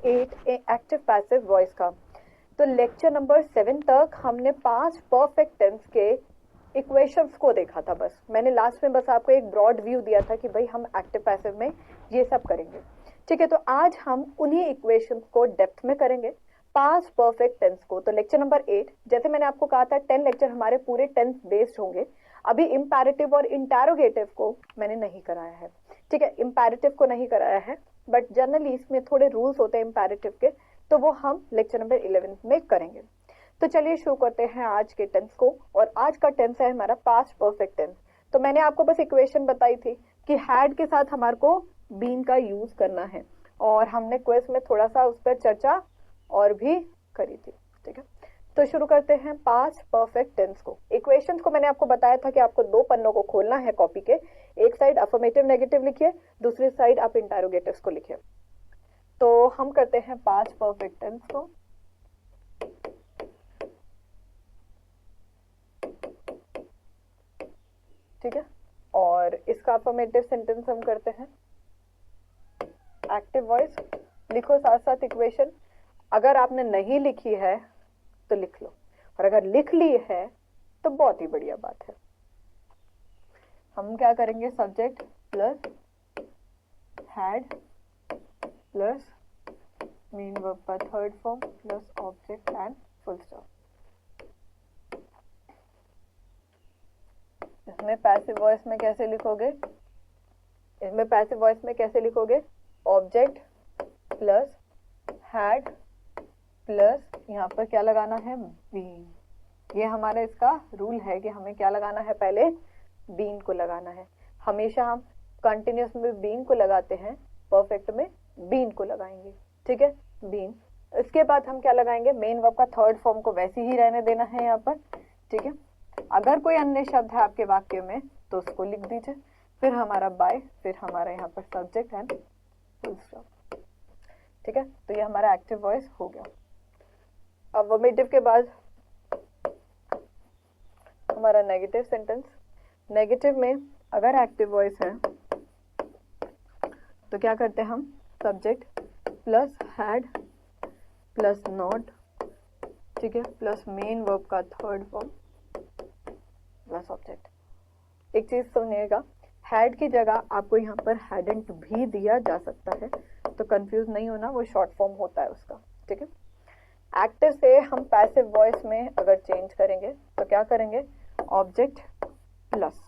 8 active passive voice का। तो lecture number 7 तक हमने 5 परफेक्ट टेंस के इक्वेशंस को देखा था। बस मैंने लास्ट में बस आपको एक ब्रॉड व्यू दिया था कि भाई हम एक्टिव पैसिव में ये सब करेंगे। ठीक है, तो आज हम उन्हीं इक्वेशंस को डेप्थ में करेंगे, 5 परफेक्ट टेंस को। तो लेक्चर नंबर 8, जैसे मैंने आपको कहा था 10 लेक्चर हमारे पूरे टेंस बेस्ड होंगे। अभी इंपैरेटिव और इंटैरोगेटिव को मैंने नहीं कराया है। ठीक है, इंपैरेटिव को नहीं कराया है, बट जनरली इसमें थोड़े रूल्स होते हैं इंपैरेटिव के, तो वो हम लेक्चर नंबर 11 में करेंगे। तो चलिए शुरू करते हैं आज के टेंस को। और आज का टेंस है हमारा पास्ट परफेक्ट टेंस। तो मैंने आपको बस इक्वेशन बताई थी कि हैड के साथ हमारे को बीन का यूज करना है, और हमने क्विज में थोड़ा सा उस पर चर्चा और भी करी थी। ठीक है, तो शुरू करते हैं पास्ट परफेक्ट टेंस को। इक्वेशंस को मैंने आपको बताया था कि आपको 2 पन्नों को खोलना है कॉपी के। एक साइड अफर्मेटिव नेगेटिव लिखिए, दूसरी साइड आप इंटरोगेटिव्स को लिखिए। तो हम करते हैं पास्ट परफेक्ट टेंस को। ठीक है, और इसका अफर्मेटिव सेंटेंस हम करते हैं एक्टिव वॉइस। लिखो साथ साथ इक्वेशन। अगर आपने नहीं लिखी है तो लिख लो, और अगर लिख ली है तो बहुत ही बढ़िया बात है। हम क्या करेंगे, subject plus had plus main verb का third form plus object and full stop. इसमें पैसिव वॉइस में कैसे लिखोगे, इसमें पैसिव वॉइस में कैसे लिखोगे, ऑब्जेक्ट प्लस हैड प्लस यहाँ पर क्या लगाना है, बीन। ये हमारा इसका रूल है कि हमें क्या लगाना है, पहले बीन को लगाना है। हमेशा हम कंटिन्यूस में बीन को लगाते हैं, परफेक्ट में बीन को लगाएंगे। ठीक है, बीन। इसके बाद हम क्या लगाएंगे, मेन वर्ब का थर्ड फॉर्म को वैसे ही रहने देना है यहाँ पर। ठीक है, अगर कोई अन्य शब्द है आपके वाक्य में तो उसको लिख दीजिए, फिर हमारा बाय, फिर हमारा यहाँ पर सब्जेक्ट एंड फुल स्टॉप। ठीक है, तो ये हमारा एक्टिव वॉइस हो गया। अफर्मेटिव के बाद हमारा नेगेटिव सेंटेंस। नेगेटिव में अगर एक्टिव वॉइस है तो क्या करते हैं हम, subject plus had plus not, ठीक है, प्लस मेन वर्ब का थर्ड फॉर्म प्लस ऑब्जेक्ट। एक चीज सुनिएगा, हैड की जगह आपको यहाँ पर हैडंट भी दिया जा सकता है, तो कंफ्यूज नहीं होना, वो शॉर्ट फॉर्म होता है उसका। ठीक है, एक्टिव से हम पैसिव वॉइस में अगर चेंज करेंगे तो क्या करेंगे, ऑब्जेक्ट प्लस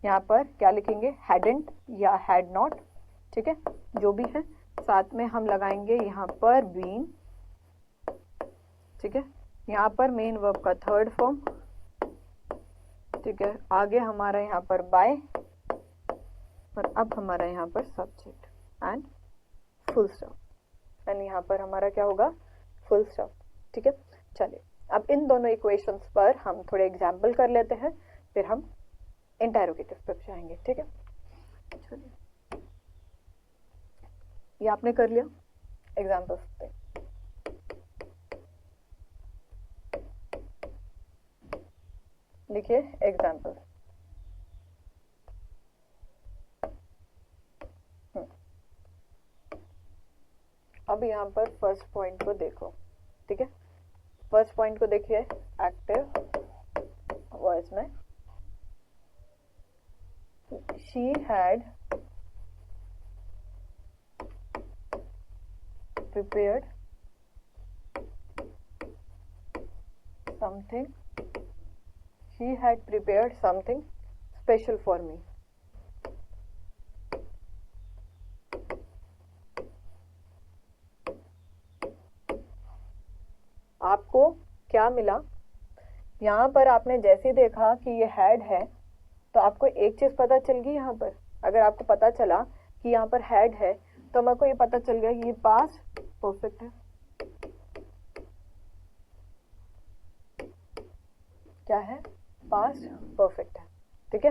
यहाँ पर क्या लिखेंगे, हैडंट या हैड नॉट। ठीक है, जो भी है, साथ में हम लगाएंगे यहाँ पर बीन। ठीक है, यहाँ पर मेन वर्ब का थर्ड फॉर्म। ठीक है, आगे हमारा यहाँ पर बाय, और अब हमारा यहाँ पर subject and full stop. And यहाँ पर हमारा क्या होगा, फुल स्टॉप। ठीक है, चलिए अब इन दोनों इक्वेशंस पर हम थोड़े एग्जाम्पल कर लेते हैं, फिर हम इंटरोगेटिव पे जाएंगे। ठीक है, चलिए ये आपने कर लिया एग्जाम्पल्स पे। लिखिए एग्जाम्पल। अब यहाँ पर फर्स्ट पॉइंट को देखो। ठीक है, फर्स्ट पॉइंट को देखिए, एक्टिव वॉइस में she had prepared something, she had prepared something special for me। आपको क्या मिला, यहाँ पर आपने जैसे देखा कि ये हैड है तो आपको एक चीज पता चल गई। यहाँ पर अगर आपको पता चला कि यहाँ पर हैड है तो मेरे को ये पता चल गया कि ये पास्ट परफेक्ट है। क्या है, पास्ट परफेक्ट है। ठीक है,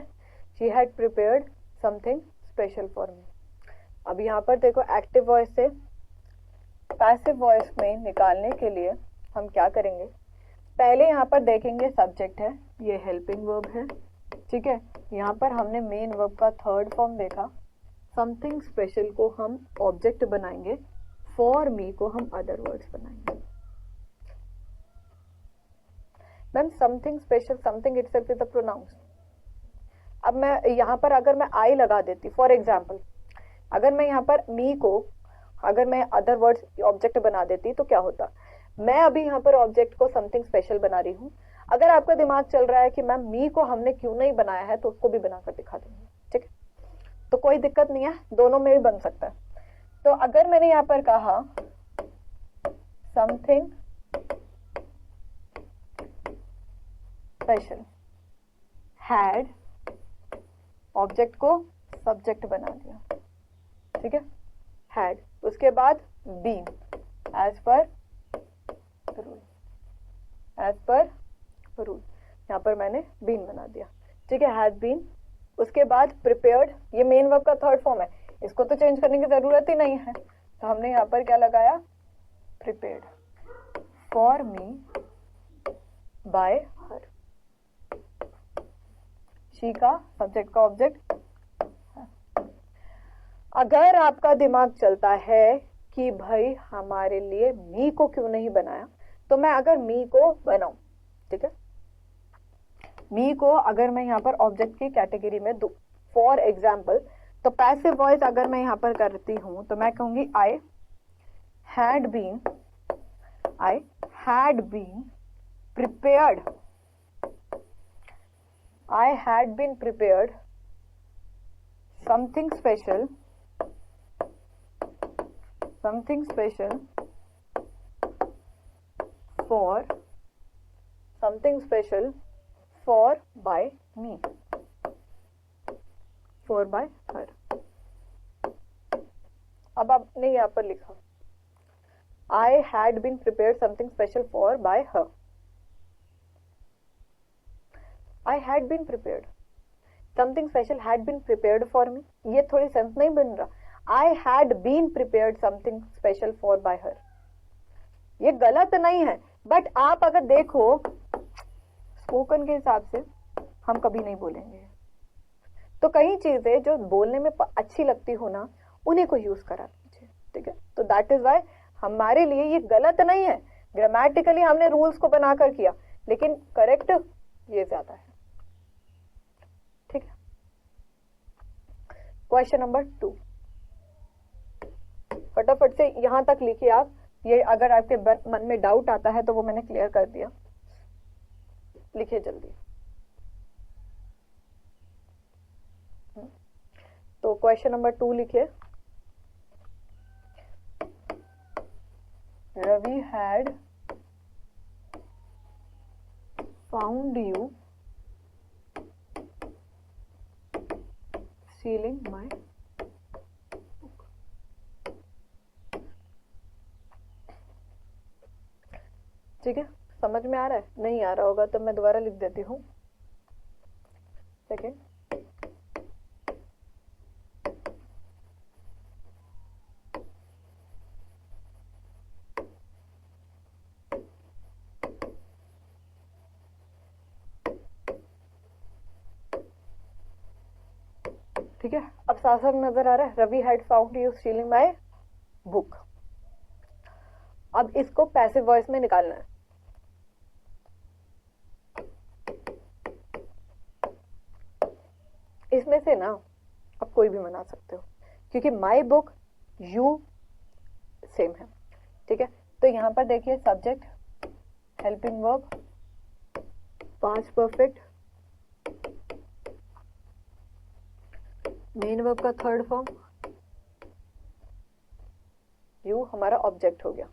she had prepared something special for me. अब यहाँ पर देखो, एक्टिव वॉइस से पैसिव वॉइस में निकालने के लिए हम क्या करेंगे, पहले यहाँ पर देखेंगे सब्जेक्ट है, ये हेल्पिंग वर्ब है। ठीक है, यहाँ पर हमने मेन वर्ब का थर्ड फॉर्म देखा, समथिंग स्पेशल को हम ऑब्जेक्ट बनाएंगे, फॉर मी को हम अदर वर्ड्स बनाएंगे। Ma'am something special, something itself is a pronouns. अब मैं यहाँ पर अगर मैं आई लगा देती, फॉर एग्जाम्पल अगर मैं यहाँ पर मी को अगर मैं अदर वर्ड्स ऑब्जेक्ट बना देती तो क्या होता, मैं अभी यहाँ पर ऑब्जेक्ट को समथिंग स्पेशल बना रही हूँ। अगर आपका दिमाग चल रहा है कि मैम मी को हमने क्यों नहीं बनाया है, तो उसको भी बनाकर दिखा दूंगी, ठीक है, तो कोई दिक्कत नहीं है, दोनों में भी बन सकता है। तो अगर मैंने यहाँ पर कहा समथिंग स्पेशल हैड, ऑब्जेक्ट को सब्जेक्ट बना दिया, ठीक है, हैड, उसके बाद been, as per rule, as per rule, यहाँ पर मैंने बीन बना दिया, ठीक है, हैज बीन। उसके बाद प्रिपेयर्ड, ये मेन वर्ब का थर्ड फॉर्म है, इसको तो चेंज करने की जरूरत ही नहीं है, तो हमने यहाँ पर क्या लगाया, prepared for me bye her, she का सब्जेक्ट का ऑब्जेक्ट। अगर आपका दिमाग चलता है कि भाई हमारे लिए मी को क्यों नहीं बनाया, तो मैं अगर मी को बनाऊं, ठीक है, मी को अगर मैं यहाँ पर ऑब्जेक्ट की कैटेगरी में दूं, फॉर एग्जाम्पल, तो पैसिव वॉइस अगर मैं यहाँ पर करती हूं तो मैं कहूंगी I had been prepared, I had been prepared something special for by me, for by her। अब आपने यहाँ पर लिखा I had been prepared something special for by her, I had been prepared, something special had been prepared for me, ये थोड़ी sense नहीं बन रहा। I had been prepared something special for by her, ये गलत नहीं है, बट आप अगर देखो स्पोकन के हिसाब से हम कभी नहीं बोलेंगे, तो कई चीजें जो बोलने में अच्छी लगती हो ना, उन्हीं को यूज करा दीजिए, ठीक है। तो दैट इज वाई हमारे लिए ये गलत नहीं है, ग्रामेटिकली हमने रूल्स को बनाकर किया, लेकिन करेक्ट ये ज्यादा है, ठीक है। क्वेश्चन नंबर 2, फटाफट से यहां तक लिखिए आप, ये अगर आपके मन में डाउट आता है तो वो मैंने क्लियर कर दिया, लिखिए जल्दी। तो क्वेश्चन नंबर 2 लिखिए, Ravi had found you stealing my book। ठीक है, समझ में आ रहा है, नहीं आ रहा होगा तो मैं दोबारा लिख देती हूँ, सेकेंड। ठीक है, अब साफ साफ नजर आ रहा है, Ravi had found you stealing my book. अब इसको पैसिव वॉइस में निकालना है, इसमें से ना आप कोई भी बना सकते हो, क्योंकि माई बुक यू सेम है, ठीक है। तो यहां पर देखिए subject, helping verb, past perfect, main verb का थर्ड फॉर्म, यू हमारा ऑब्जेक्ट हो गया,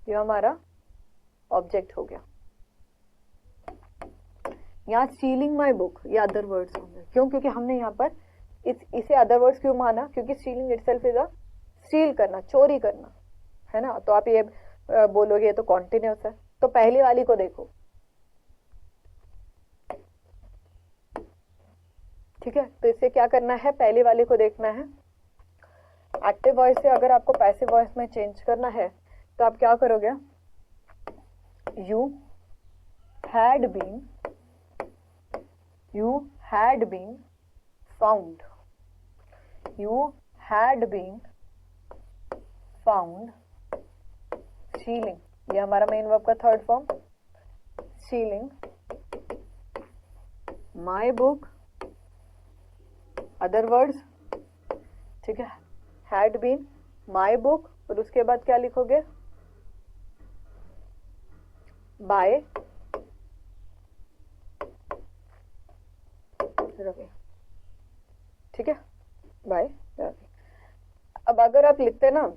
यू हमारा ऑब्जेक्ट हो गया। यहाँ स्टीलिंग माई बुक ये अदर वर्ड्स होंगे, क्यों, क्योंकि हमने यहाँ पर इसे अदर वर्ड्स क्यों माना, क्योंकि stealing itself is a steel करना, चोरी करना, है ना। तो आप ये बोलोगे ये तो कॉन्टिन्यूस है, तो पहली वाली को देखो, ठीक है। तो इसे क्या करना है, पहली वाली को देखना है। एक्टिव वॉइस से अगर आपको पैसिव वॉइस में चेंज करना है तो आप क्या करोगे, you had been found, you had been found stealing, ये हमारा मेन वर्ब का third form, stealing my book, other words, ठीक है, हैड बीन, माई बुक, और उसके बाद क्या लिखोगे, बाय रवि, ठीक है, बाय रवि। अब अगर आप लिखते ना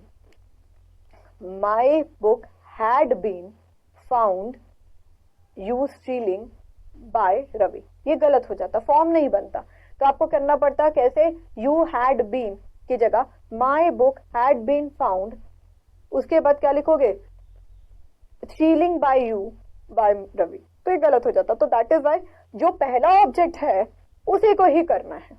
my book had been found you stealing by Ravi, ये गलत हो जाता, फॉर्म नहीं बनता। तो आपको करना पड़ता कैसे, यू हैड बीन की जगह my book had been found, उसके बाद क्या लिखोगे, stealing by you by Ravi, तो ये गलत हो जाता। तो दैट इज वाई जो पहला ऑब्जेक्ट है उसी को ही करना है,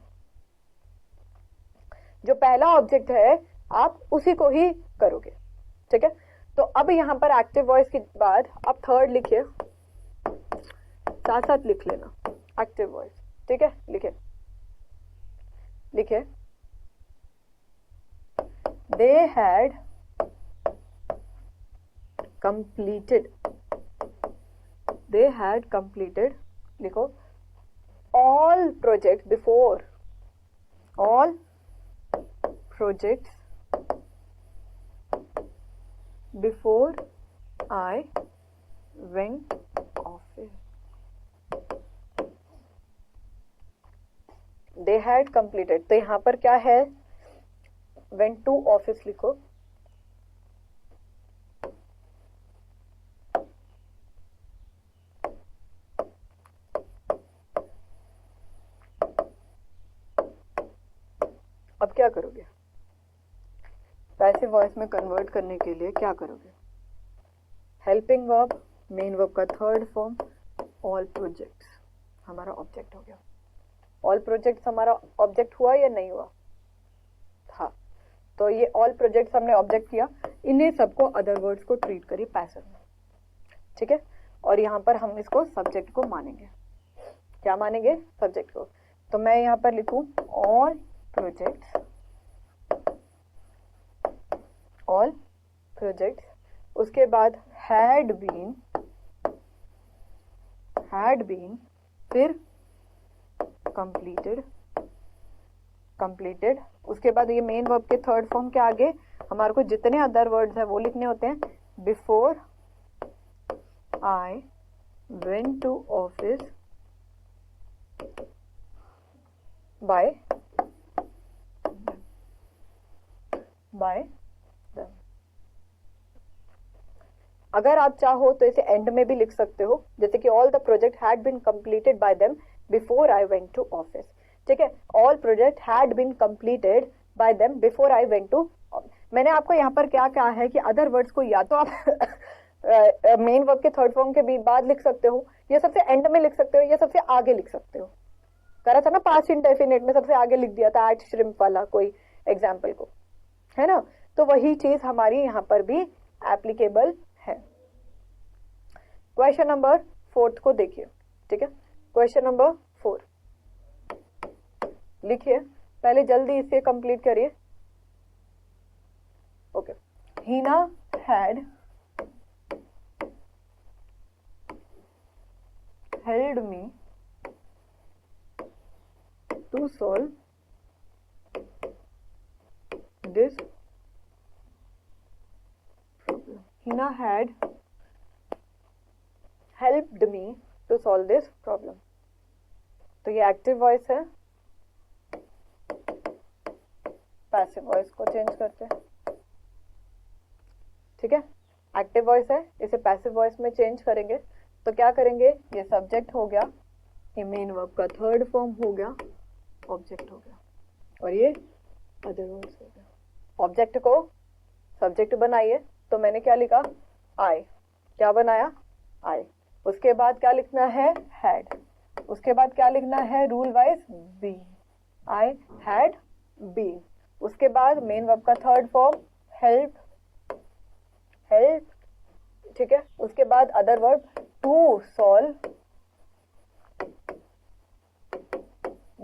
जो पहला ऑब्जेक्ट है आप उसी को ही करोगे, ठीक है। तो अब यहां पर एक्टिव वॉइस के बाद आप थर्ड लिखिए, साथ साथ लिख लेना एक्टिव वॉइस, ठीक है, लिखिए लिखिए, they had completed, they had completed, लिखो, all projects before, all projects before I went office, they had completed, तो यहां पर क्या है, went to office लिखो, अब क्या करोगे, पैसिव वॉइस में कन्वर्ट करने के लिए क्या करोगे, हेल्पिंग वर्ब, मेन वर्ब का थर्ड फॉर्म, ऑल प्रोजेक्ट्स हमारा ऑब्जेक्ट हो गया। ऑल प्रोजेक्ट्स हमारा ऑब्जेक्ट हुआ या नहीं हुआ, हाँ, तो ये ऑल प्रोजेक्ट्स हमने ऑब्जेक्ट किया, इन्हें सबको अदर वर्ड्स को ट्रीट करिए पैसिव में, ठीक है। और यहाँ पर हम इसको सब्जेक्ट को मानेंगे, क्या मानेंगे, सब्जेक्ट को। तो मैं यहाँ पर लिखूं ऑल प्रोजेक्ट्स, ऑल प्रोजेक्ट्स, उसके बाद हैड बीन, फिर कंप्लीटेड, उसके बाद ये मेन वर्ब के थर्ड फॉर्म के आगे हमारे को जितने अदर वर्ड्स है वो लिखने होते हैं, before I went to office by them। अगर आप चाहो तो इसे एंड में भी लिख सकते हो, जैसे कि all the project had been completed by them before I went to office, ठीक है, all project had been completed by them before I went to. मैंने आपको यहाँ पर क्या कहा है कि अदर वर्ड्स को या तो आप मेन वर्ब के थर्ड फॉर्म के बाद लिख सकते हो, या सबसे एंड में लिख सकते हो, या सबसे आगे लिख सकते हो। करा था ना पास्ट इंडेफिनिट में सबसे आगे लिख दिया था, एट श्रिम्प वाला कोई एग्जाम्पल को, है ना। तो वही चीज हमारी यहाँ पर भी एप्लीकेबल है। क्वेश्चन नंबर 4 को देखिए, ठीक है, क्वेश्चन नंबर 4 लिखिए, पहले जल्दी इसे कंप्लीट करिए। Okay, Hina had held me to solve this problem. Hina had helped me to solve this problem. तो ये एक्टिव वॉइस है, पैसिव वॉइस को चेंज करते हैं, ठीक है, एक्टिव वॉइस है, इसे पैसिव वॉइस में चेंज करेंगे। तो क्या करेंगे, ये सब्जेक्ट हो गया, ये मेन वर्ब का थर्ड फॉर्म हो गया, ऑब्जेक्ट हो गया, और ये अदर वर्ड्स हो गया। ऑब्जेक्ट को सब्जेक्ट बनाइए, तो मैंने क्या लिखा, आई, क्या बनाया, आई, उसके बाद क्या लिखना है, हैड, उसके बाद क्या लिखना है, rule wise be, I had been, उसके बाद मेन वर्ब का थर्ड फॉर्म हेल्प, ठीक है, उसके बाद other verb to solve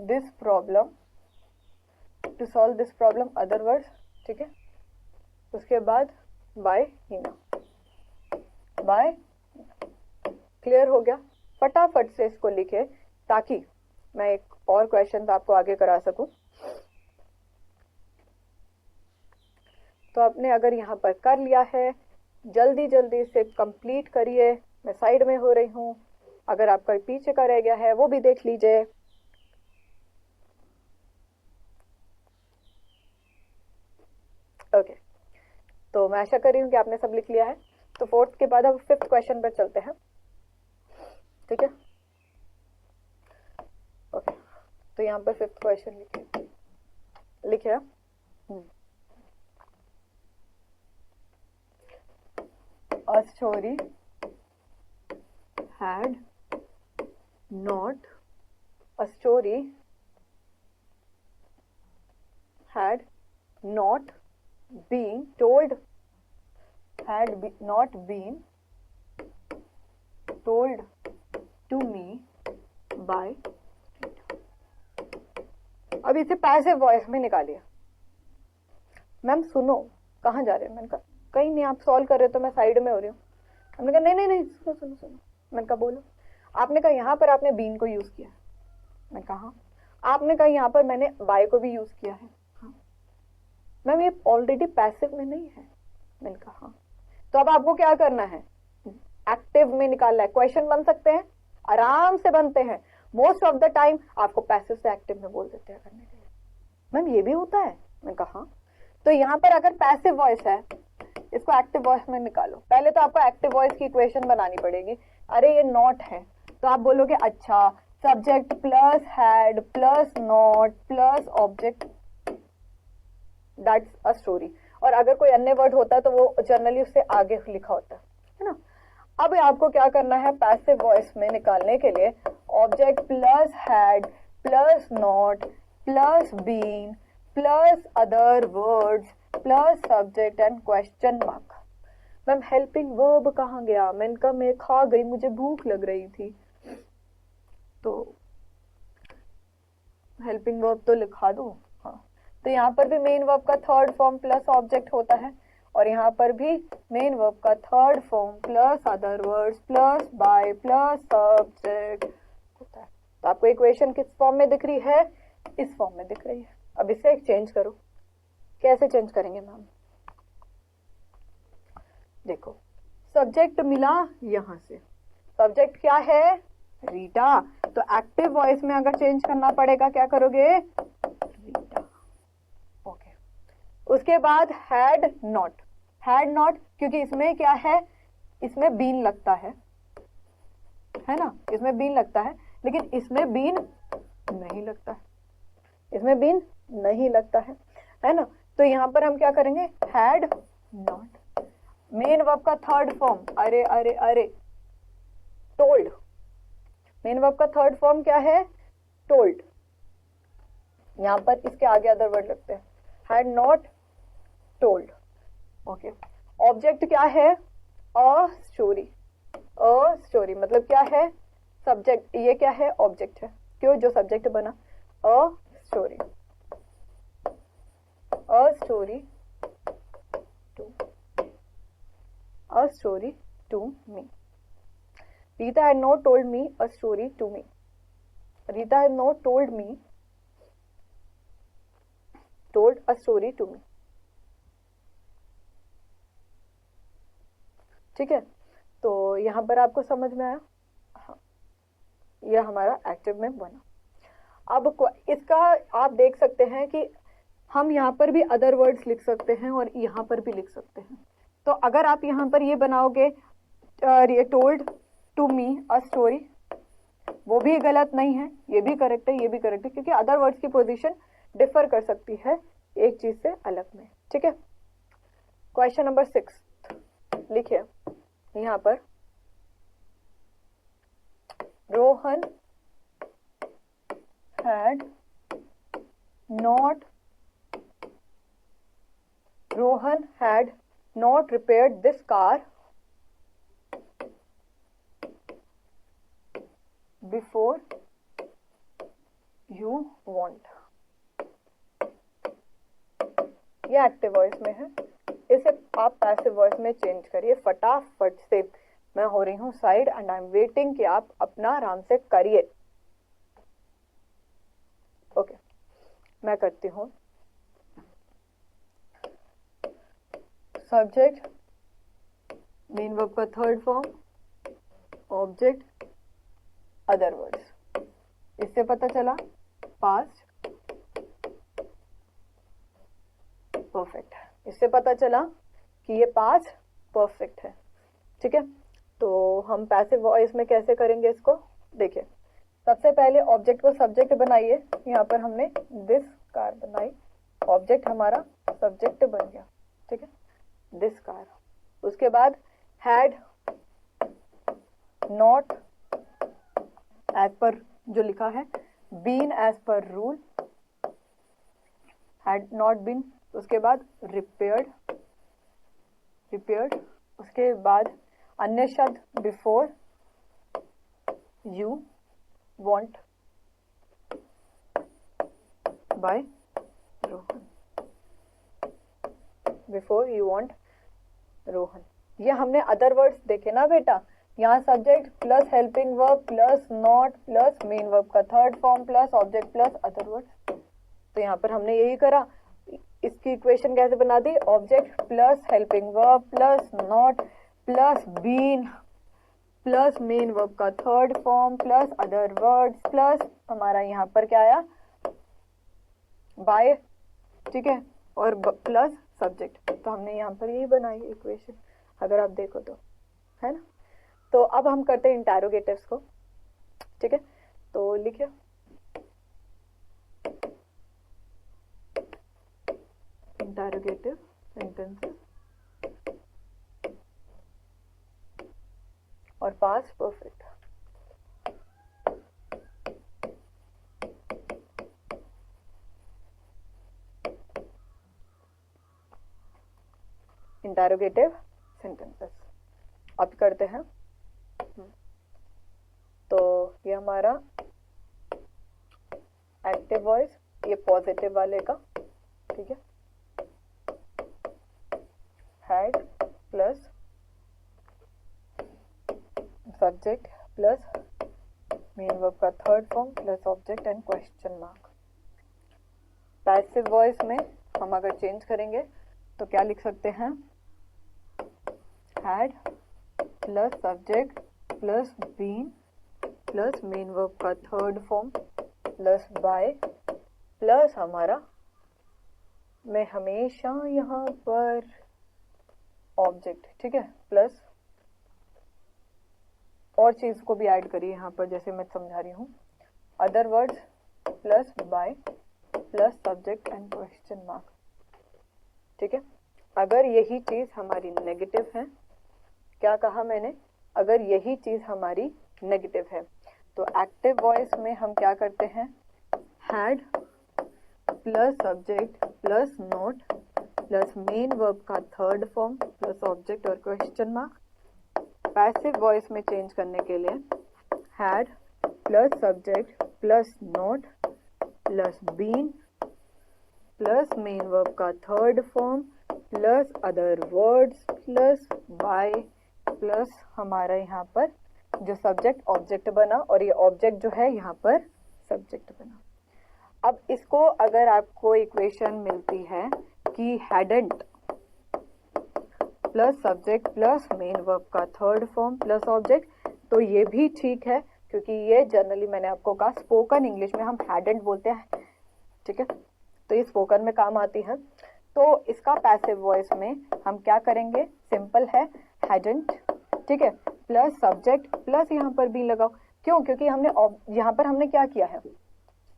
this problem, other words, ठीक है, उसके बाद बाय हिना, बाय। क्लियर हो गया? फटाफट से इसको लिखे ताकि मैं एक और क्वेश्चन आपको आगे करा सकूं। तो आपने अगर यहाँ पर कर लिया है, जल्दी जल्दी से कंप्लीट करिए। मैं साइड में हो रही हूँ, अगर आपका पीछे का रह गया है वो भी देख लीजिए। ओके, तो मैं आशा कर रही हूँ कि आपने सब लिख लिया है। तो फोर्थ के बाद अब फिफ्थ क्वेश्चन पर चलते हैं, ठीक है? ओके, तो यहाँ पर फिफ्थ क्वेश्चन लिखे A story had not a story had not been told not been told to me by। अब इसे पैसिव वॉइस में निकालिए। मैम सुनो, कहाँ जा रहे हैं? मैंने कहा कहीं नहीं, आप सॉल्व कर रहे हो तो मैं साइड में हो रही हूँ। हमने कहा नहीं नहीं नहीं, सुनो सुनो सुनो। मैंने कहा बोलो। आपने कहा यहाँ पर आपने बीन को यूज किया। मैंने कहा हाँ। आपने कहा यहाँ पर मैंने बाय को भी यूज किया है। हाँ मैम, ये ऑलरेडी पैसिव में नहीं है। मैंने कहा हाँ। तो अब आपको क्या करना है? एक्टिव में निकालना है। क्वेश्चन बन सकते हैं, आराम से बनते हैं। मोस्ट ऑफ द टाइम आपको पैसिव से एक्टिव में बोल देते हैं करने के लिए। मैम ये भी होता है? मैंने कहा हाँ। तो यहाँ पर अगर पैसिव वॉइस है, इसको एक्टिव वॉइस में निकालो। पहले तो आपको एक्टिव वॉइस की इक्वेशन बनानी पड़ेगी। अरे ये नॉट है, तो आप बोलोगे अच्छा subject plus had plus not plus object, that's a story. और अगर कोई अन्य वर्ड होता है तो वो जनरली उससे आगे लिखा होता है ना। अब आपको क्या करना है पैसिव वॉइस में निकालने के लिए? Object plus had plus not plus been plus other words plus subject and question mark. Ma'am helping verb कहाँ गया? मैंने कहा मैं खा गई, मुझे भूख लग रही थी। तो हेल्पिंग वर्ब तो लिखा दो। हाँ, तो यहाँ पर भी मेन वर्ब का थर्ड फॉर्म प्लस ऑब्जेक्ट होता है, और यहाँ पर भी मेन वर्ब का third form plus other words plus by plus subject होता है। तो आपको इक्वेशन किस फॉर्म में दिख रही है? इस फॉर्म में दिख रही है। अब इसे चेंज करो। कैसे चेंज करेंगे मैम? देखो, सब्जेक्ट मिला यहां से। सब्जेक्ट क्या है? रीटा। तो एक्टिव वॉइस में अगर चेंज करना पड़ेगा क्या करोगे? रीटा। ओके, उसके बाद हैड नॉट। हैड नॉट क्योंकि इसमें क्या है? इसमें बीन लगता है ना, इसमें बीन लगता है, लेकिन इसमें बीन नहीं लगता है। इसमें बीन नहीं लगता है ना। तो यहां पर हम क्या करेंगे? Had not. मेन वर्ब का थर्ड फॉर्म, अरे अरे अरे, टोल्ड। मेन वर्ब का थर्ड फॉर्म क्या है? टोल्ड। यहां पर इसके आगे अदर वर्ड लगते हैं। Had not told. Okay, object क्या है? A story. अ स्टोरी मतलब क्या है? सब्जेक्ट। ये क्या है? ऑब्जेक्ट है। क्यों? जो सब्जेक्ट बना। A story. A story to a story to me. Rita had not told me a story to me. Rita had not told a story to me. ठीक है, तो यहां पर आपको समझ में आया? हाँ, यह हमारा एक्टिव में बना। अब इसका आप देख सकते हैं कि हम यहाँ पर भी अदर वर्ड्स लिख सकते हैं और यहाँ पर भी लिख सकते हैं। तो अगर आप यहाँ पर ये बनाओगे told to me a story, वो भी गलत नहीं है, ये भी करेक्ट है, ये भी करेक्ट है, क्योंकि अदर वर्ड्स की पोजीशन डिफर कर सकती है एक चीज से अलग में। ठीक है, क्वेश्चन नंबर 6 लिखिए यहाँ पर। Rohan had not repaired this car before you want। ये एक्टिव वॉइस में है। इसे आप पैसिव वॉइस में चेंज करिए फटाफट से। मैं हो रही हूँ side and I am waiting कि आप अपना आराम से करिए। ओके, मैं करती हूँ। सब्जेक्ट, मेन वर्ब का third form, object, other words. इससे पता चला पास्ट परफेक्ट। इससे पता चला कि ये पास्ट परफेक्ट है। ठीक है, तो हम पैसिव वॉइस में कैसे करेंगे इसको देखिए। सबसे पहले ऑब्जेक्ट को सब्जेक्ट बनाइए। यहाँ पर हमने दिस कार बनाई, ऑब्जेक्ट हमारा सब्जेक्ट बन गया। ठीक है, दिस कार। उसके बाद हैड, नॉट एज पर जो लिखा है, been as per rule, had not been. उसके बाद रिपेयर्ड, रिपेयर्ड। उसके बाद अन्य शब्द before, you want by Rohan, before you want Rohan. ये हमने अदर वर्ड्स देखे ना बेटा। यहाँ subject plus helping verb plus not plus main verb का third form plus object plus other words. तो यहाँ पर हमने यही करा। इसकी इक्वेशन कैसे बना दी? Object plus helping verb plus not plus been plus main verb का third form plus other words plus हमारा यहाँ पर क्या आया? बाय। ठीक है, और प्लस सब्जेक्ट। तो हमने यहाँ पर यही बनाई इक्वेशन, अगर आप देखो तो, है ना। तो अब हम करते हैं इंटरोगेटिव्स को। ठीक है, तो लिखिए इंटरोगेटिव सेंटेंसेस और पास्ट परफेक्ट। इंटरोगेटिव सेंटेंसेस अब करते हैं। तो ये हमारा एक्टिव वॉइस, ये पॉजिटिव वाले का। ठीक है, had plus subject plus main verb का third form plus object and question mark. Passive voice में हम अगर चेंज करेंगे तो क्या लिख सकते हैं? Had plus subject plus been plus main verb का third form plus by plus हमारा, मैं हमेशा यहाँ पर ऑब्जेक्ट, ठीक है, प्लस और चीज को भी ऐड करिए यहाँ पर, जैसे मैं समझा रही हूँ, other words plus by plus subject and question mark. ठीक है, अगर यही चीज हमारी नेगेटिव है, क्या कहा मैंने? अगर यही चीज हमारी नेगेटिव है तो एक्टिव वॉइस में हम क्या करते हैं? Had plus subject plus not plus main verb का थर्ड फॉर्म प्लस ऑब्जेक्ट और क्वेश्चन मार्क। पैसिव वॉइस में चेंज करने के लिए had plus subject plus not plus been plus main verb का third form plus other words plus by plus हमारा यहाँ पर जो सब्जेक्ट ऑब्जेक्ट बना, और ये ऑब्जेक्ट जो है यहाँ पर सब्जेक्ट बना। अब इसको अगर आपको इक्वेशन मिलती है कि hadn't plus subject plus main verb का थर्ड फॉर्म प्लस ऑब्जेक्ट, तो ये भी ठीक है, क्योंकि ये जनरली मैंने आपको कहा स्पोकन इंग्लिश में हम हैडंट बोलते हैं। ठीक है, तो ये स्पोकन में काम आती है। तो इसका पैसिव वॉइस में हम क्या करेंगे? सिंपल है, हैडंट, ठीक है, प्लस सब्जेक्ट प्लस यहाँ पर भी लगाओ। क्यों? क्योंकि हमने यहाँ पर हमने क्या किया है?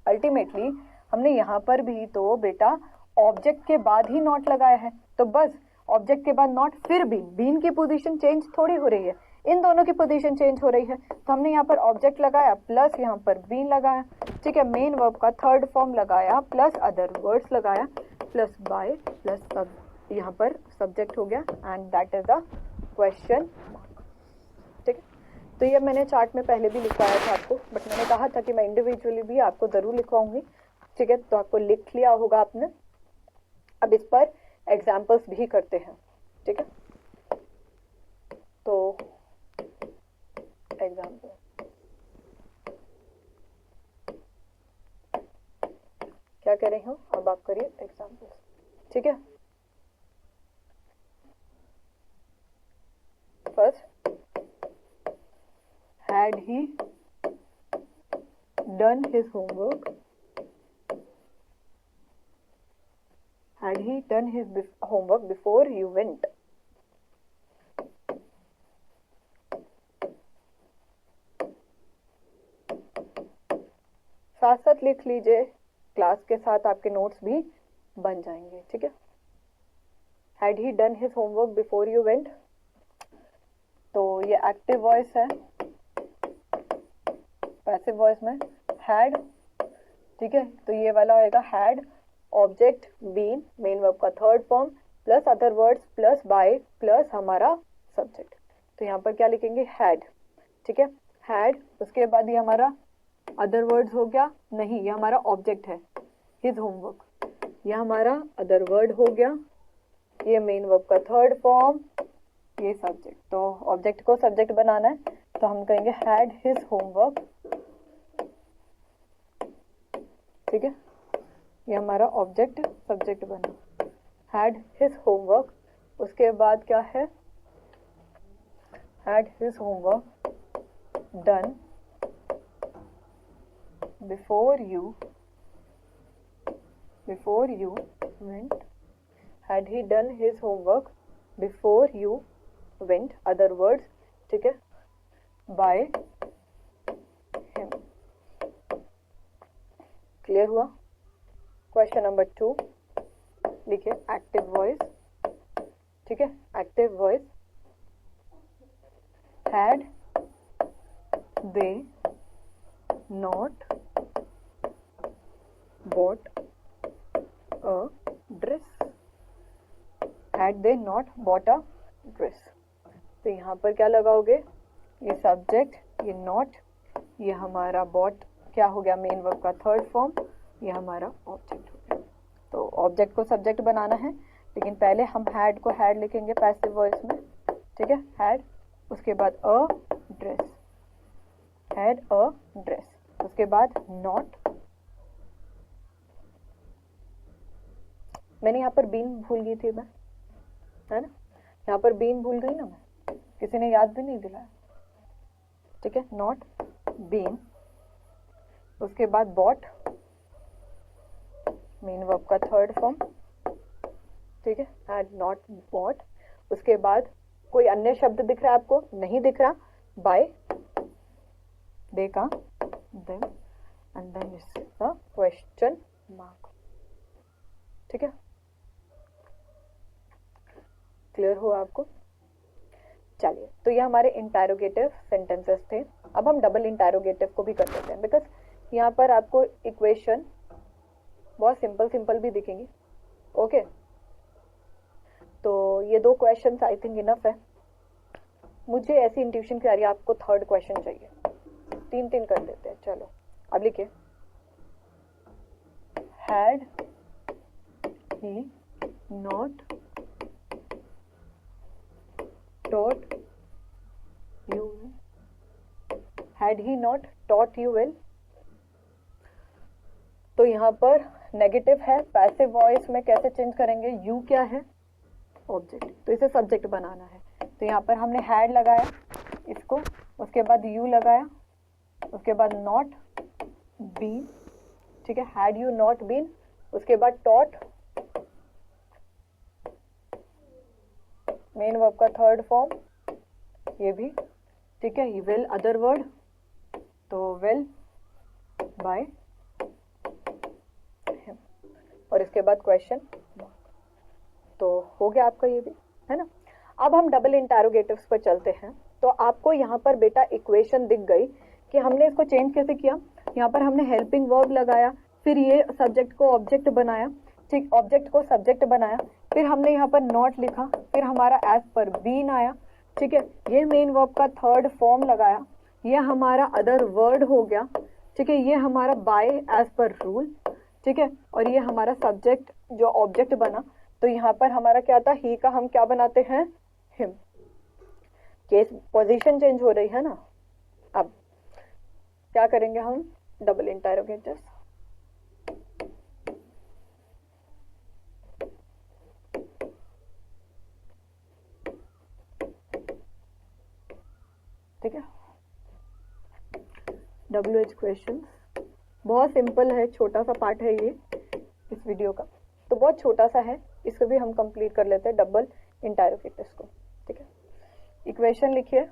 अल्टीमेटली हमने यहाँ पर भी तो बेटा ऑब्जेक्ट के बाद ही नॉट लगाया है, तो बस ऑब्जेक्ट के बाद नॉट फिर बीन की पोजीशन चेंज थोड़ी हो रही है, इन दोनों की पोजीशन चेंज हो रही है। तो हमने यहाँ पर ऑब्जेक्ट लगाया प्लस यहाँ पर बीन लगाया, ठीक है, मेन वर्ब का थर्ड फॉर्म लगाया प्लस अदर वर्ड्स लगाया प्लस बाय प्लस सब, यहाँ पर सब्जेक्ट हो गया and that is the question mark. ठीक है, तो ये मैंने चार्ट में पहले भी लिखवाया था आपको, बट मैंने कहा था कि मैं इंडिविजुअली भी आपको जरूर लिखवाऊंगी। ठीक है, तो आपको लिख लिया होगा आपने। अब इस पर एग्जाम्पल्स भी करते हैं, ठीक है। तो एग्जाम्पल, क्या कह रही हूँ, अब आप करिए एग्जाम्पल्स, ठीक है। First, had he done his homework, had he done his homework before you went, साथ साथ लिख लीजिए, क्लास के साथ आपके नोट्स भी बन जाएंगे, ठीक है। had he done his homework before you went, तो ये एक्टिव वॉइस है, पैसिव वॉइस में had, ठीक है। तो ये वाला होएगा had object been, main verb का third form plus other words plus by plus हमारा सब्जेक्ट। तो यहाँ पर क्या लिखेंगे, had, ठीक है, had। उसके बाद ये हमारा अदर वर्ड्स हो गया, नहीं ये हमारा ऑब्जेक्ट है, हिज होमवर्क, ये हमारा अदर वर्ड हो गया, ये मेन वर्ब का थर्ड फॉर्म, ये सब्जेक्ट। तो ऑब्जेक्ट को सब्जेक्ट बनाना है, तो हम कहेंगे हैड हिज होमवर्क, ठीक है, ये हमारा ऑब्जेक्ट सब्जेक्ट बना, हैड हिज होमवर्क। उसके बाद क्या है, had his homework done before you went, had he done his homework before you went, other words, ठीक है, by him। क्लियर हुआ। क्वेश्चन नंबर 2 लिखिए, एक्टिव वॉइस, ठीक है, active voice, had they not bought a dress, had they not bought a dress। तो यहाँ पर क्या लगाओगे, ये सब्जेक्ट, ये नॉट, ये हमारा बॉट क्या हो गया, मेन वर्ब का थर्ड फॉर्म, ये हमारा ऑब्जेक्ट हो गया। तो ऑब्जेक्ट को सब्जेक्ट बनाना है, लेकिन पहले हम हैड को हैड लिखेंगे पैसिव वॉइस में, ठीक है, हैड। उसके बाद अ ड्रेस, हैड अ ड्रेस। उसके बाद नॉट, मैंने यहाँ पर बीन भूल गई थी मैं, है ना, यहाँ पर बीन भूल गई ना मैं, किसी ने याद भी नहीं दिलाया, ठीक है, नॉट बीन। उसके बाद बॉट, मेन वर्ब का थर्ड फॉर्म, ठीक है, हैड नॉट बॉट। उसके बाद कोई अन्य शब्द दिख रहा है आपको, नहीं दिख रहा, बाय, देखा, then and then is the question mark, ठीक है। क्लियर हुआ आपको। चलिए, तो ये हमारे इंटरोगेटिव सेंटेंसेस थे। अब हम डबल इंटरोगेटिव को भी कर देते हैं, बिकॉज यहाँ पर आपको इक्वेशन बहुत सिंपल सिंपल भी दिखेंगी, ओके। तो ये 2 क्वेश्चंस आई थिंक इनफ है। मुझे ऐसी इंट्यूशन की आ रही है आपको थर्ड क्वेश्चन चाहिए, 3-3 कर देते हैं। चलो अब लिखिए, had he not taught you, had he not taught you well। तो यहाँ पर नेगेटिव है, पैसिव वॉइस में कैसे चेंज करेंगे, यू क्या है, ऑब्जेक्ट, तो इसे सब्जेक्ट बनाना है। तो यहाँ पर हमने हैड लगाया इसको, उसके बाद यू लगाया, उसके बाद नॉट बीन, ठीक है, हैड यू नॉट बीन। उसके बाद टॉट, मेन वर्ब का थर्ड फॉर्म, ये भी, ठीक है, वेल अदर वर्ड, तो वेल बाय हिम। और इसके बाद क्वेश्चन, तो हो गया आपका ये भी, है ना। अब हम डबल इंटरोगेटिव्स पर चलते हैं। तो आपको यहाँ पर बेटा इक्वेशन दिख गई कि हमने इसको चेंज कैसे किया। यहाँ पर हमने हेल्पिंग वर्ब लगाया, फिर ये सब्जेक्ट को ऑब्जेक्ट बनाया, ठीक, ऑब्जेक्ट को सब्जेक्ट बनाया, फिर हमने यहाँ पर नॉट लिखा, फिर हमारा एज पर बीन आया, ठीक है, ये मेन वर्ब का थर्ड फॉर्म लगाया, ये हमारा अदर वर्ड हो गया, ठीक है, ये हमारा बाय एज पर रूल, ठीक है, और ये हमारा सब्जेक्ट जो ऑब्जेक्ट बना, तो यहाँ पर हमारा क्या था, ही का हम क्या बनाते हैं, हिम। केस पोजीशन चेंज हो रही है ना। अब क्या करेंगे हम, डबल इंटरोगेटिव। ठीक है, WH क्वेश्चन बहुत सिंपल है, छोटा सा पार्ट है ये इस वीडियो का, तो बहुत छोटा सा है, इसको भी हम कंप्लीट कर लेते हैं डबल इंटरोगेटिव्स को। ठीक है, इक्वेशन लिखिए।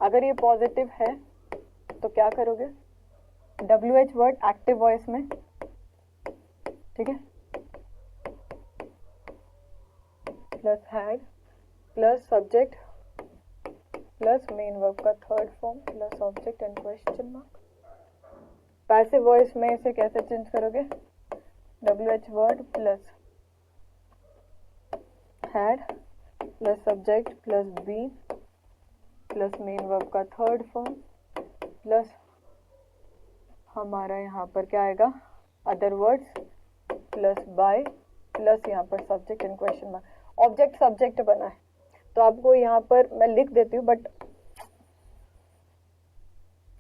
अगर ये पॉजिटिव है तो क्या करोगे, WH वर्ड एक्टिव वॉइस में, ठीक है, plus had plus subject plus main verb का third form plus object and question mark. Passive voice में इसे कैसे चेंज करोगे, WH word plus had plus subject plus be plus main verb का third form plus हमारा यहाँ पर क्या आएगा, other words plus by plus यहाँ पर subject and question mark. Object subject बना है तो आपको यहाँ पर मैं लिख देती हूँ, बट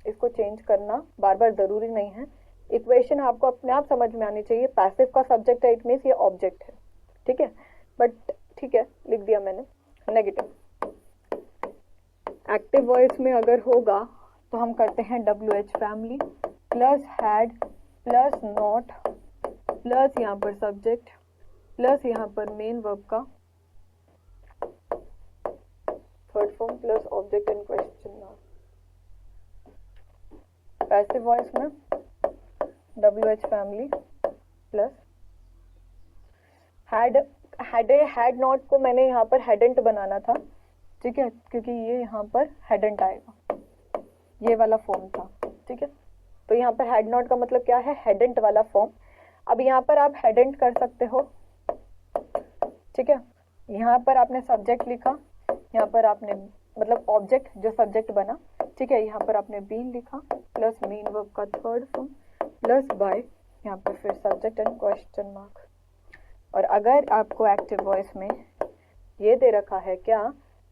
इसको चेंज करना बार बार जरूरी नहीं है। इक्वेशन आपको अपने आप समझ में आनी चाहिए। पैसिव का सब्जेक्ट है, इट मीन्स ये ऑब्जेक्ट है, ठीक है, बट ठीक है लिख दिया मैंने। नेगेटिव एक्टिव वॉइस में अगर होगा तो हम करते हैं WH family plus had plus not plus यहाँ पर सब्जेक्ट प्लस यहाँ पर मेन वर्ब का third form plus object and question mark. Passive voice में WH family plus had not को मैंने यहाँ पर हैडेंट बनाना था, ठीक है, क्योंकि ये यहाँ पर हैडेंट आएगा, ये वाला फॉर्म था, ठीक है, तो यहाँ पर हैड नॉट का मतलब क्या है, हैडेंट वाला फॉर्म। अब यहाँ पर आप हैडेंट कर सकते हो, ठीक है, यहाँ पर आपने सब्जेक्ट लिखा, यहाँ पर आपने मतलब ऑब्जेक्ट जो सब्जेक्ट बना, ठीक है, यहाँ पर आपने बीन लिखा प्लस मेन वर्ब का थर्ड फॉर्म प्लस बाय यहाँ पर फिर सब्जेक्ट एंड क्वेश्चन मार्क। और अगर आपको एक्टिव वॉइस में ये दे रखा है क्या,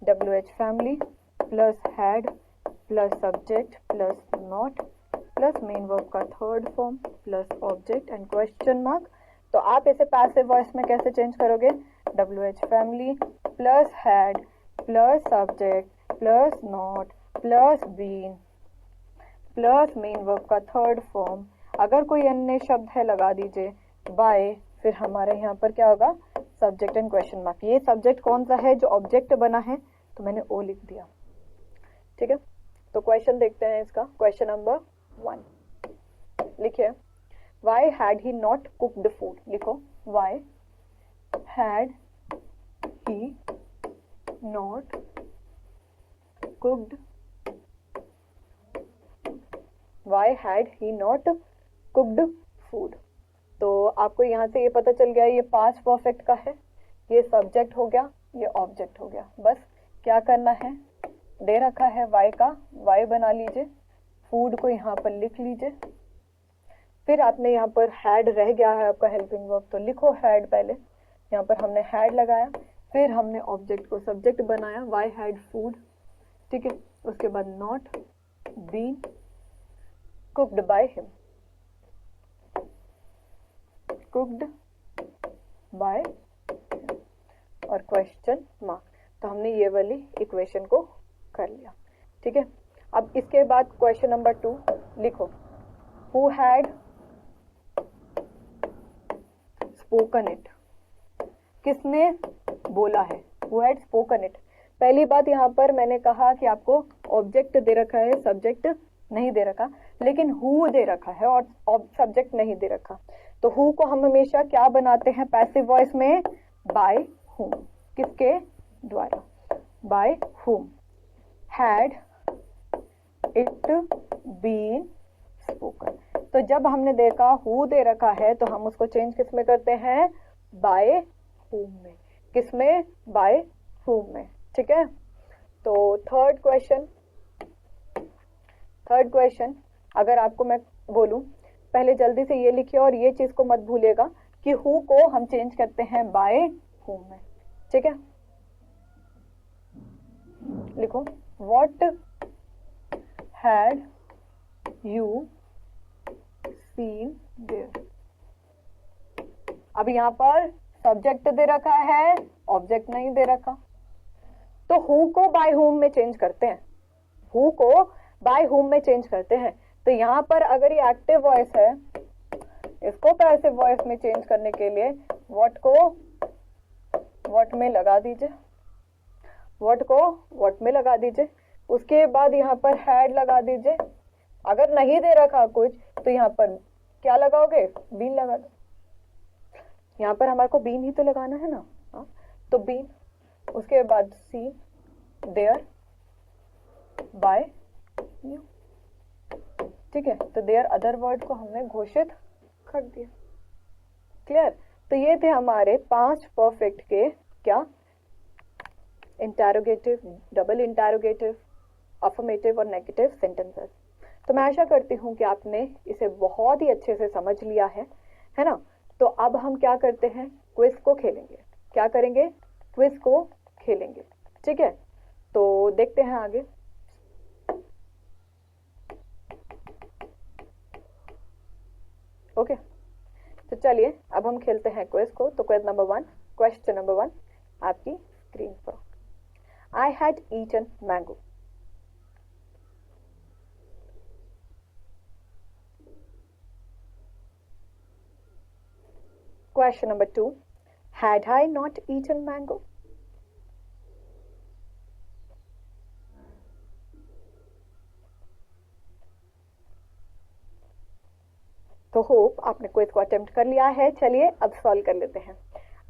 WH family plus had plus subject plus not plus main verb का third form plus object and question mark, तो आप इसे पैसिव वॉइस में कैसे चेंज करोगे, WH family plus had plus subject plus not plus been plus main verb का third form, अगर कोई अन्य शब्द है लगा दीजिए बाय, फिर हमारे यहाँ पर क्या होगा, सब्जेक्ट एंड क्वेश्चन मार्क। ये सब्जेक्ट कौन सा है, जो ऑब्जेक्ट बना है, तो मैंने ओ लिख दिया, ठीक है। तो क्वेश्चन देखते हैं इसका, क्वेश्चन नंबर 1 लिखिए, why had he not cooked food, लिखो why had he not cooked, why had he not cooked food. तो आपको यहाँ से ये पता चल गया ये पास्ट परफेक्ट का है, ये सब्जेक्ट हो गया, ये ऑब्जेक्ट हो गया। बस क्या करना है, दे रखा है वाई का, वाई बना लीजिए, फूड को यहाँ पर लिख लीजिए, फिर आपने यहाँ पर हैड रह गया है आपका हेल्पिंग वर्ब, तो लिखो हैड, पहले यहाँ पर हमने हैड लगाया, फिर हमने ऑब्जेक्ट को सब्जेक्ट बनाया, वाई हैड फूड, ठीक है, उसके बाद not been cooked by him, cooked by और क्वेश्चन मार्क। तो हमने ये वाली इक्वेशन को कर लिया, ठीक है। अब इसके बाद क्वेश्चन नंबर 2 लिखो, हु हैड स्पोकन इट, किसने बोला है, हु हैड स्पोकन इट। पहली बात यहाँ पर मैंने कहा कि आपको ऑब्जेक्ट दे रखा है, सब्जेक्ट नहीं दे रखा, लेकिन हु दे रखा है और सब्जेक्ट नहीं दे रखा। तो हु को हम हमेशा क्या बनाते हैं पैसिव वॉइस में, बाय हुम, किसके द्वारा, by whom had it been spoken. तो जब हमने देखा हु दे रखा है तो हम उसको चेंज किस में करते हैं, बाय हुम में, किसमें, बाय हुम में, ठीक है। तो थर्ड क्वेश्चन अगर आपको मैं बोलूं, पहले जल्दी से ये लिखिए और ये चीज को मत भूलिएगा कि हु को हम चेंज करते हैं बाय हुम में। ठीक है, लिखो what had you seen there. अब यहाँ पर सब्जेक्ट दे रखा है, ऑब्जेक्ट नहीं दे रखा, तो हु को बाय हुम में चेंज करते हैं, हु को बाय हुम में चेंज करते हैं। तो यहाँ पर अगर ये एक्टिव वॉइस है, इसको पैसिव वॉइस में चेंज करने के लिए व्हाट को व्हाट में लगा दीजिए, व्हाट को व्हाट में लगा दीजिए। उसके बाद यहाँ पर हैड लगा दीजिए। अगर नहीं दे रखा कुछ तो यहाँ पर क्या लगाओगे, बीन लगा दो। यहाँ पर हमारे को बीन ही तो लगाना है ना, हाँ, तो बीन। उसके बाद सी देयर बाय यू। ठीक है, तो देयर अदर वर्ड को हमने घोषित कर दिया। क्लियर? तो ये थे हमारे 5 परफेक्ट के क्या, इंटरोगेटिव, डबल इंटरोगेटिव, अफर्मेटिव और नेगेटिव सेंटेंसेस। तो मैं आशा करती हूँ कि आपने इसे बहुत ही अच्छे से समझ लिया है ना। तो अब हम क्या करते हैं, क्विज को खेलेंगे। क्या करेंगे, क्विज को खेलेंगे। ठीक है, तो देखते हैं आगे। ओके, तो चलिए अब हम खेलते हैं क्विज को। तो क्विज नंबर 1, क्वेश्चन नंबर 1 आपकी स्क्रीन पर। I had eaten mango. Question number 2, had I not eaten mango? तो होप आपने क्विज को अटेम्प्ट कर लिया है। चलिए अब सॉल्व कर लेते हैं।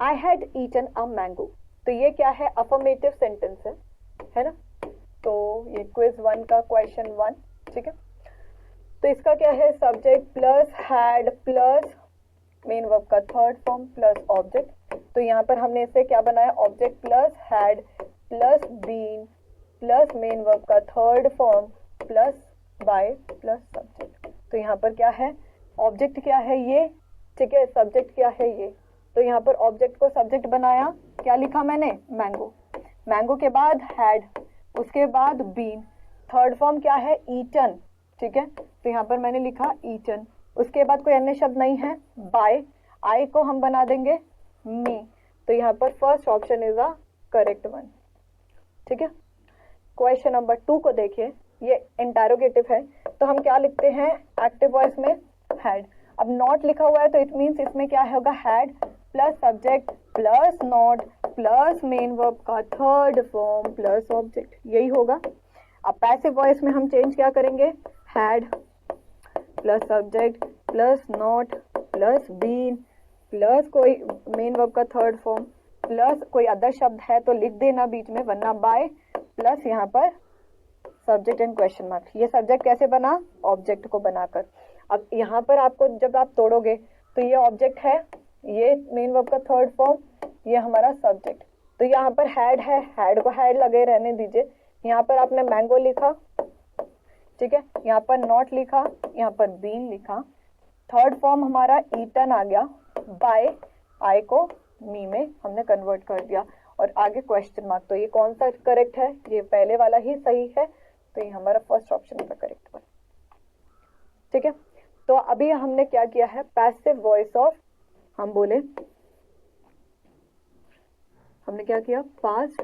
I had eaten a mango, तो ये क्या है, अफर्मेटिव सेंटेंस है ना। तो ये क्विज 1 का क्वेश्चन 1। ठीक है, तो इसका क्या है, subject plus had plus main verb का थर्ड फॉर्म प्लस ऑब्जेक्ट। तो यहाँ पर हमने इसे क्या बनाया, object plus had plus been plus main verb का third form plus by plus subject. तो यहाँ पर क्या है, ऑब्जेक्ट क्या है ये, ठीक है, सब्जेक्ट क्या है ये। तो यहाँ पर ऑब्जेक्ट को सब्जेक्ट बनाया, क्या लिखा मैंने, मैंगो। मैंगो के बाद हैड, उसके बाद बीन, थर्ड फॉर्म क्या है, ईटन। ठीक है, तो यहाँ पर मैंने लिखा ईटन। उसके बाद कोई अन्य शब्द नहीं है, बाय, आई को हम बना देंगे मी। तो यहाँ पर first option is a correct one. ठीक है, क्वेश्चन नंबर 2 को देखिए, ये इंटरोगेटिव है। तो हम क्या लिखते हैं, एक्टिव वॉइस में हैड। अब नॉट लिखा हुआ है तो इट मीन्स इसमें क्या होगा, had plus subject plus not plus main verb का थर्ड फॉर्म प्लस ऑब्जेक्ट, यही होगा। अब पैसिव वॉइस में हम चेंज क्या करेंगे, had plus subject plus not plus been plus कोई मेन वर्ब का थर्ड फॉर्म प्लस कोई अदर शब्द है तो लिख देना बीच में, वरना बाय प्लस यहाँ पर सब्जेक्ट एंड क्वेश्चन मार्क। ये सब्जेक्ट कैसे बना, ऑब्जेक्ट को बनाकर। अब यहाँ पर आपको जब आप तोड़ोगे तो ये ऑब्जेक्ट है, ये मेन वर्ब का थर्ड फॉर्म, ये हमारा सब्जेक्ट। तो यहाँ पर हैड है, हैड को हैड लगे रहने दीजिए। यहाँ पर आपने मैंगो लिखा, ठीक है, यहाँ पर नॉट लिखा, यहाँ पर बीन लिखा, थर्ड फॉर्म हमारा ईटन आ गया, बाय आई को मी में हमने कन्वर्ट कर दिया, और आगे क्वेश्चन मार्क। तो ये कौन सा करेक्ट है, ये पहले वाला ही सही है, तो ये हमारा फर्स्ट ऑप्शन है करेक्ट वन। ठीक है, तो अभी हमने क्या किया है, पैसिव वॉइस ऑफ, हम बोले हमने क्या किया, पास्ट